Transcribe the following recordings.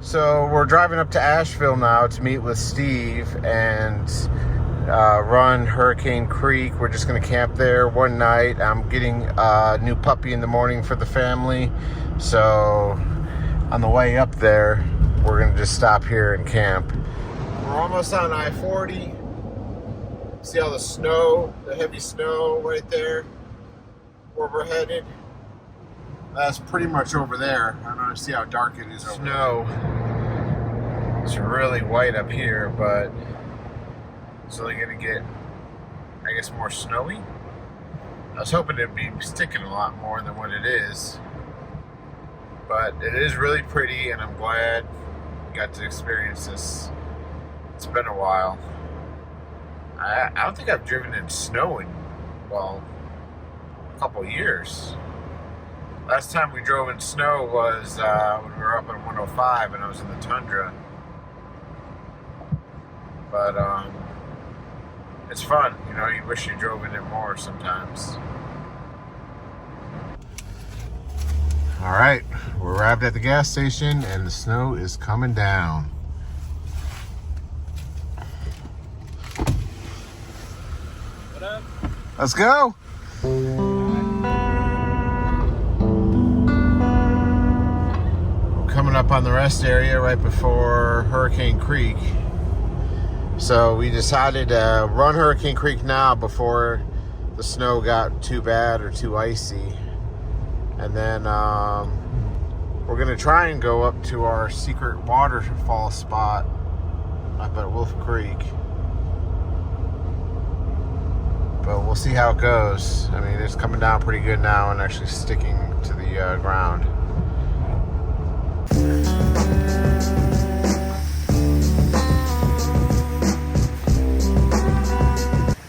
So we're driving up to Asheville now to meet with Steve and run Hurricane Creek. We're just going to camp there one night. I'm getting a new puppy in the morning for the family. So on the way up there, we're going to just stop here and camp. We're almost on I-40. See all the snow, the heavy snow right there where we're headed? That's pretty much over there. I don't know, see how dark it is over there. It's really white up here, but it's only gonna get, I guess, more snowy. I was hoping it'd be sticking a lot more than what it is. But it is really pretty, and I'm glad I got to experience this. It's been a while. I don't think I've driven in snow in, well, a couple years. Last time we drove in snow was when we were up on 105 and I was in the tundra. But it's fun, you know, you wish you drove in it more sometimes. All right, we arrived at the gas station and the snow is coming down. What up? Let's go. Coming up on the rest area right before Hurricane Creek. So we decided to run Hurricane Creek now before the snow got too bad or too icy. And then we're gonna try and go up to our secret waterfall spot up at Wolf Creek. But we'll see how it goes. I mean, it's coming down pretty good now and actually sticking to the ground.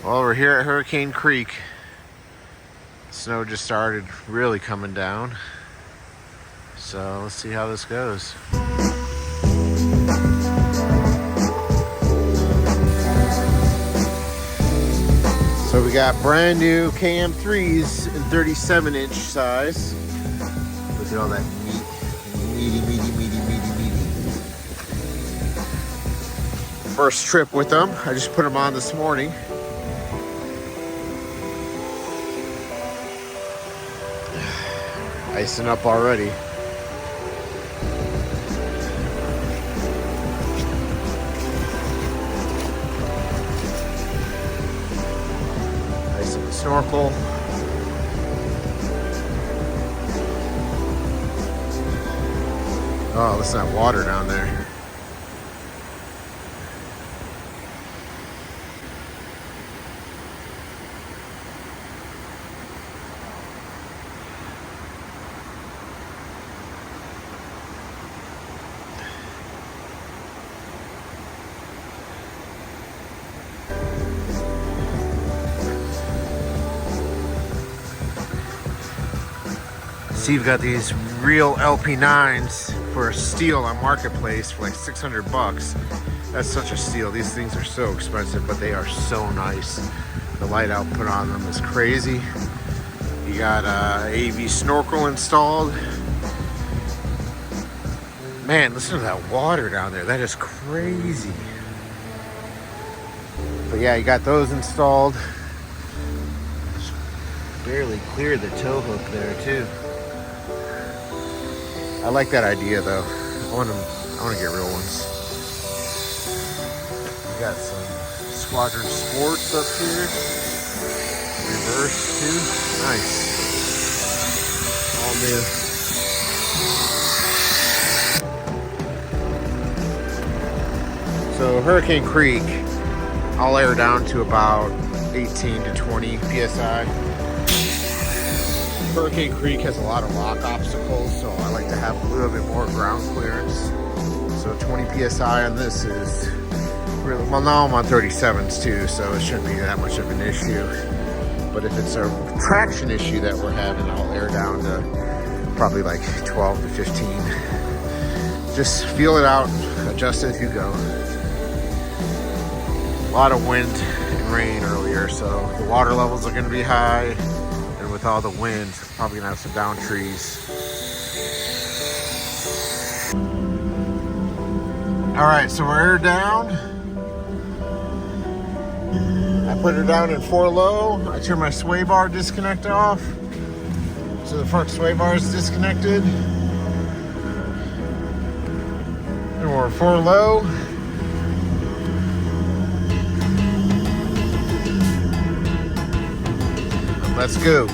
Well, we're here at Hurricane Creek. Snow just started really coming down. So let's see how this goes. So we got brand new KM3s in 37-inch size. Look at all that meaty. First trip with them. I just put them on this morning. Icing up already. Icing the snorkel. Oh, listen to that water down there. Steve got these real LP9s for a steal on Marketplace for like 600 bucks. That's such a steal. These things are so expensive, but they are so nice. The light output on them is crazy. You got AV snorkel installed. Man, listen to that water down there. That is crazy. But yeah, you got those installed. Just barely cleared the tow hook there too. I like that idea though. I want to get real ones. We got some Squadron Sports up here. Reverse too. Nice. All new. So Hurricane Creek, I'll air down to about 18 to 20 PSI. Hurricane Creek has a lot of rock obstacles, so I like to have a little bit more ground clearance. So 20 PSI on this is really, well now I'm on 37s too, so it shouldn't be that much of an issue. But if it's a traction issue that we're having, I'll air down to probably like 12 to 15. Just feel it out, adjust it as you go. A lot of wind and rain earlier, so the water levels are going to be high. With all the wind, probably gonna have some down trees. All right, so we're down. I put her down in 4 low. I turned my sway bar disconnect off. So the front sway bar is disconnected. And we're 4 low. Let's go.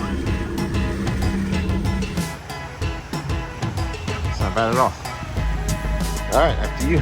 It's not bad at all. All right, after you.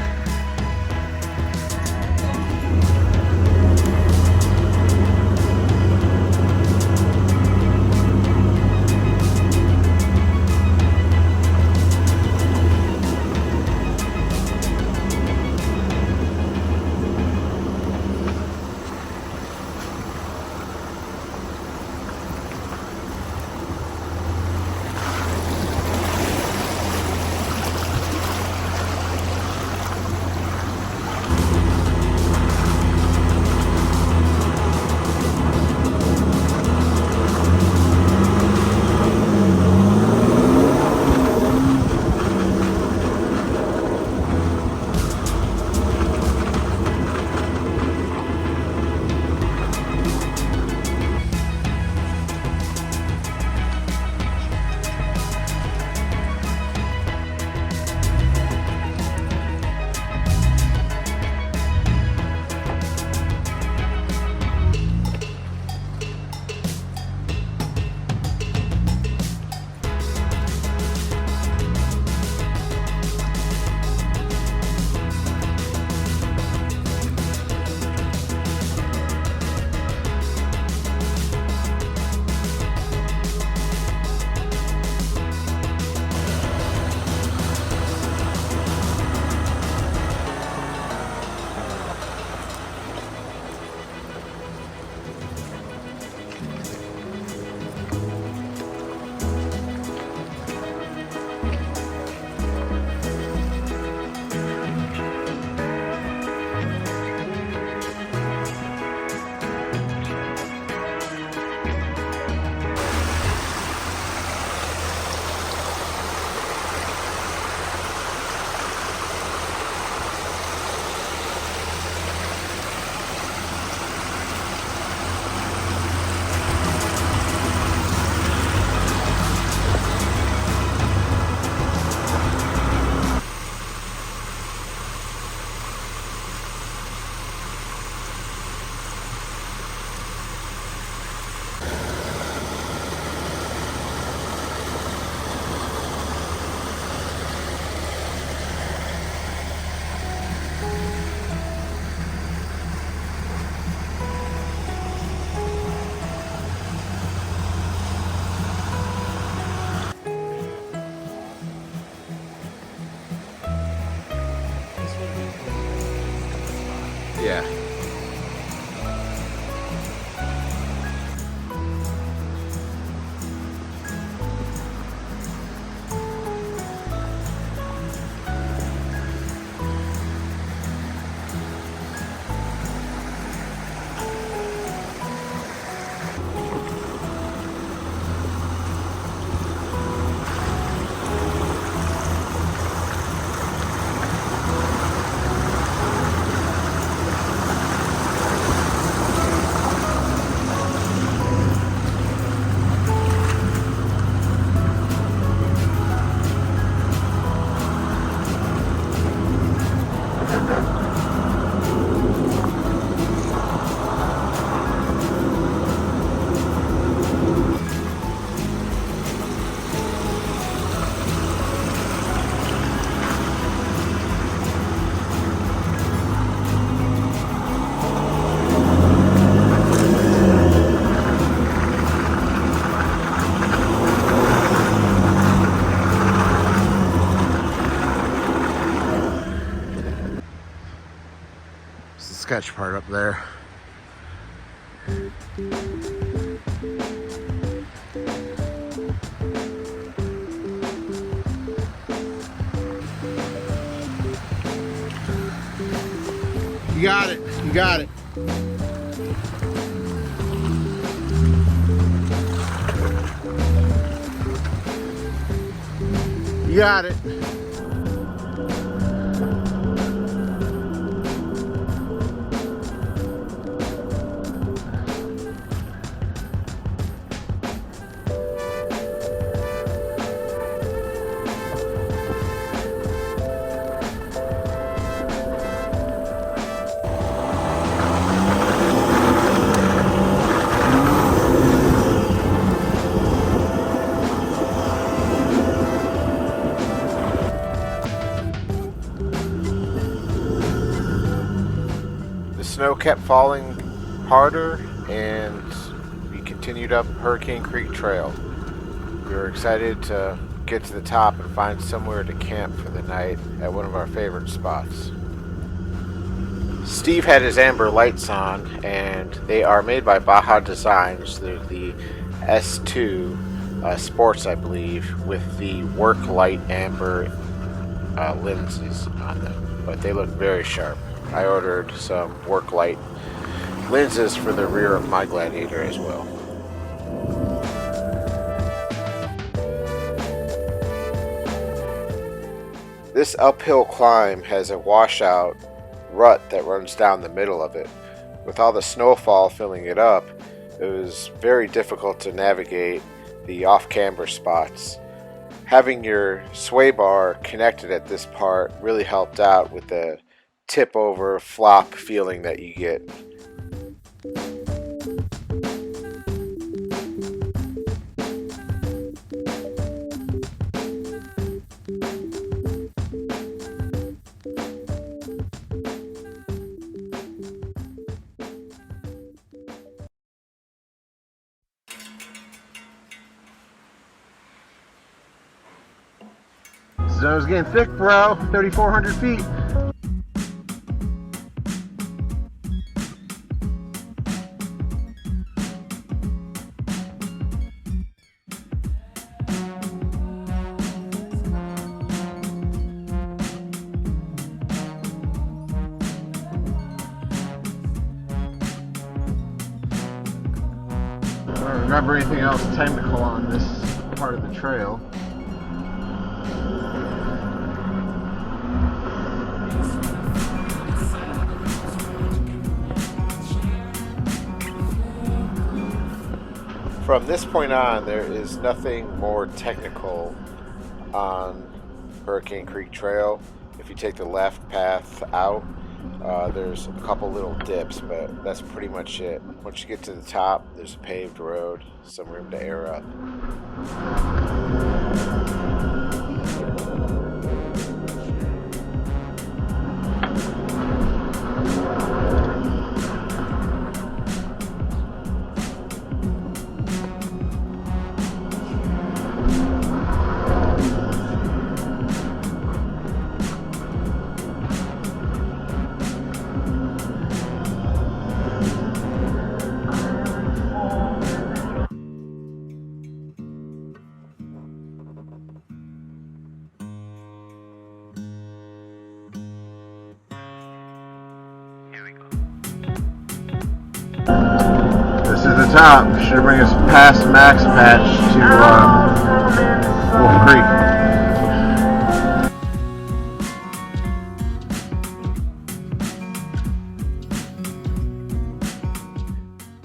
Yeah. It's the sketch part up there. You got it. You got it. You got it. snow kept falling harder, and we continued up Hurricane Creek Trail. We were excited to get to the top and find somewhere to camp for the night at one of our favorite spots. Steve had his amber lights on, and they are made by Baja Designs. They're the S2 Sports, I believe, with the work light amber lenses on them, but they look very sharp. I ordered some work light lenses for the rear of my Gladiator as well. This uphill climb has a washout rut that runs down the middle of it. With all the snowfall filling it up, it was very difficult to navigate the off-camber spots. Having your sway bar connected at this part really helped out with the tip over flop feeling that you get. Snow's getting thick, bro. 3,400 feet. I don't remember anything else technical on this part of the trail. From this point on, there is nothing more technical on Hurricane Creek Trail. If you take the left path out, there's a couple little dips, but that's pretty much it. Once you get to the top, there's a paved road, some room to air up. This is the top. Should bring us past Max Patch to Wolf Creek.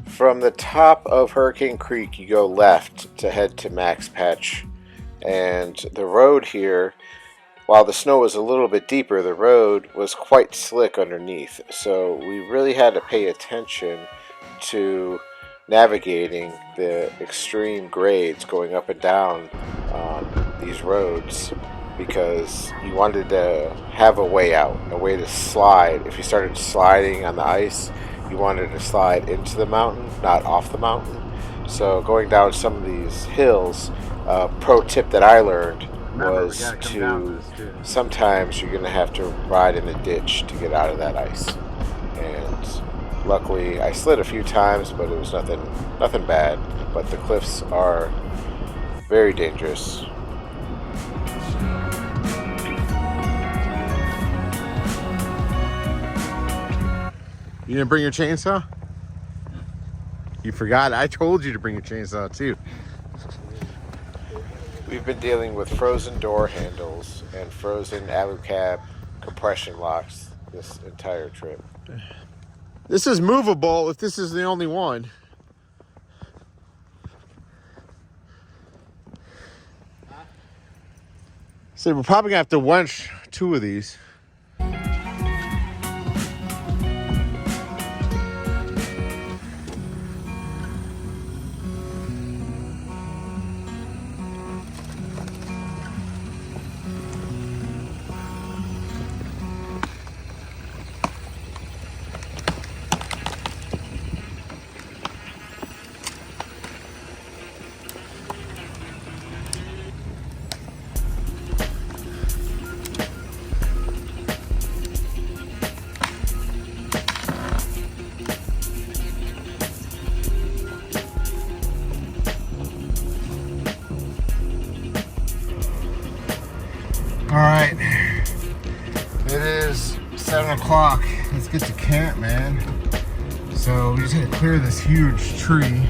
From the top of Hurricane Creek, you go left to head to Max Patch, and the road here, while the snow was a little bit deeper, the road was quite slick underneath, so we really had to pay attention to navigating the extreme grades going up and down these roads, because you wanted to have a way out, a way to slide. If you started sliding on the ice, you wanted to slide into the mountain, not off the mountain. So going down some of these hills, pro tip that I learned was to sometimes you're going to have to ride in a ditch to get out of that ice. And luckily I slid a few times, but it was nothing bad. But the cliffs are very dangerous. You didn't bring your chainsaw? You forgot. I told you to bring your chainsaw too. We've been dealing with frozen door handles and frozen alucab compression locks this entire trip. This is movable if this is the only one. So we're probably gonna have to winch 2 of these. is 7 o'clock. Let's get to camp, man. So we just had to clear this huge tree.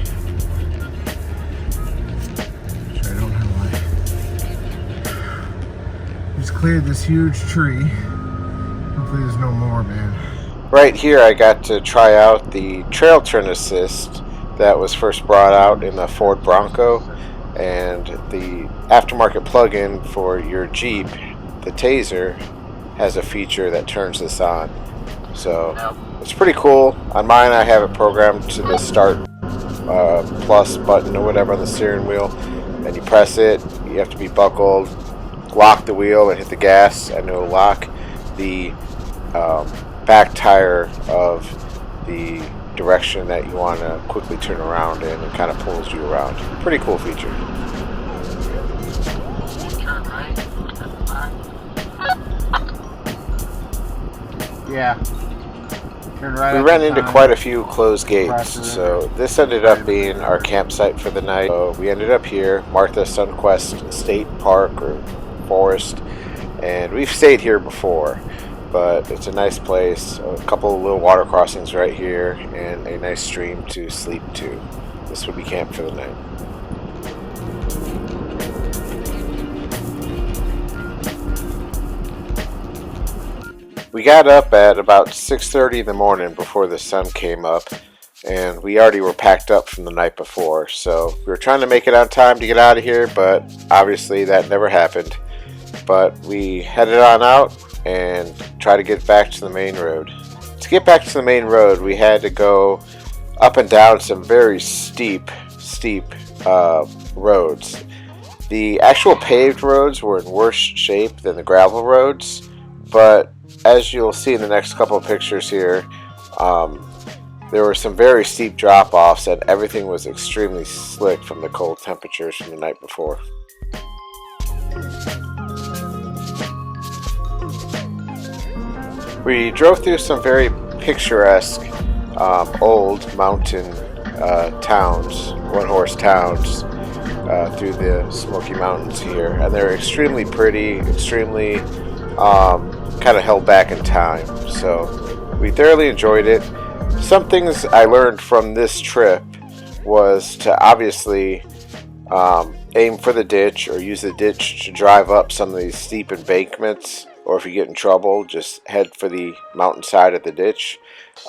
Which I don't have my... Just cleared this huge tree. Hopefully there's no more, man. Right here I got to try out the trail turn assist that was first brought out in the Ford Bronco, and the aftermarket plug-in for your Jeep, the Taser, has a feature that turns this on. So it's pretty cool. On mine I have it programmed to the start plus button or whatever on the steering wheel, and you press it, you have to be buckled, lock the wheel and hit the gas, and it'll lock the back tire of the direction that you want to quickly turn around in, and kind of pulls you around. Pretty cool feature. Yeah. Turn right. We ran into quite a few closed gates, so this ended up being our campsite for the night. So we ended up here, Martha Sunquest State Park or Forest, and we've stayed here before. But it's a nice place, a couple of little water crossings right here, and a nice stream to sleep to. This would be camp for the night. We got up at about 6:30 in the morning before the sun came up, and we already were packed up from the night before. So we were trying to make it on time to get out of here, but obviously that never happened. But we headed on out and try to get back to the main road. To get back to the main road, we had to go up and down some very steep roads. The actual paved roads were in worse shape than the gravel roads, but as you'll see in the next couple of pictures here, there were some very steep drop-offs, and everything was extremely slick from the cold temperatures from the night before. We drove through some very picturesque old mountain towns, one-horse towns, through the Smoky Mountains here, and they're extremely pretty, extremely kind of held back in time. So we thoroughly enjoyed it. Some things I learned from this trip was to obviously aim for the ditch, or use the ditch to drive up some of these steep embankments. Or if you get in trouble, just head for the mountainside of the ditch.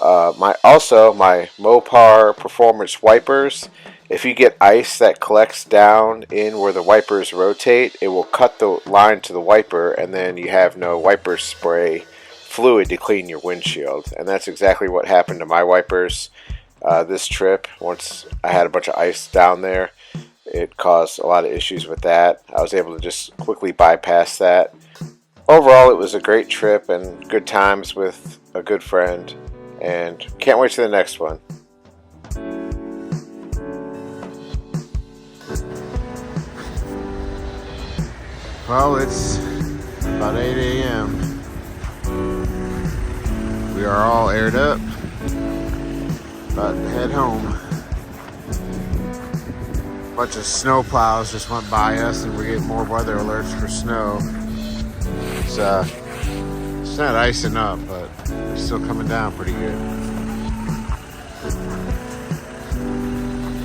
My Mopar Performance wipers, if you get ice that collects down in where the wipers rotate, it will cut the line to the wiper, and then you have no wiper spray fluid to clean your windshield. And that's exactly what happened to my wipers this trip. Once I had a bunch of ice down there, it caused a lot of issues with that. I was able to just quickly bypass that. Overall, it was a great trip and good times with a good friend, and can't wait to the next one. Well, it's about 8 a.m. We are all aired up, about to head home. A bunch of snow plows just went by us, and we're getting more weather alerts for snow. It's not icing up, but it's still coming down pretty good.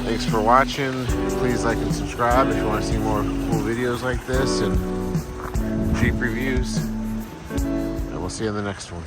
Thanks for watching. Please like and subscribe if you want to see more cool videos like this and Jeep reviews. And we'll see you in the next one.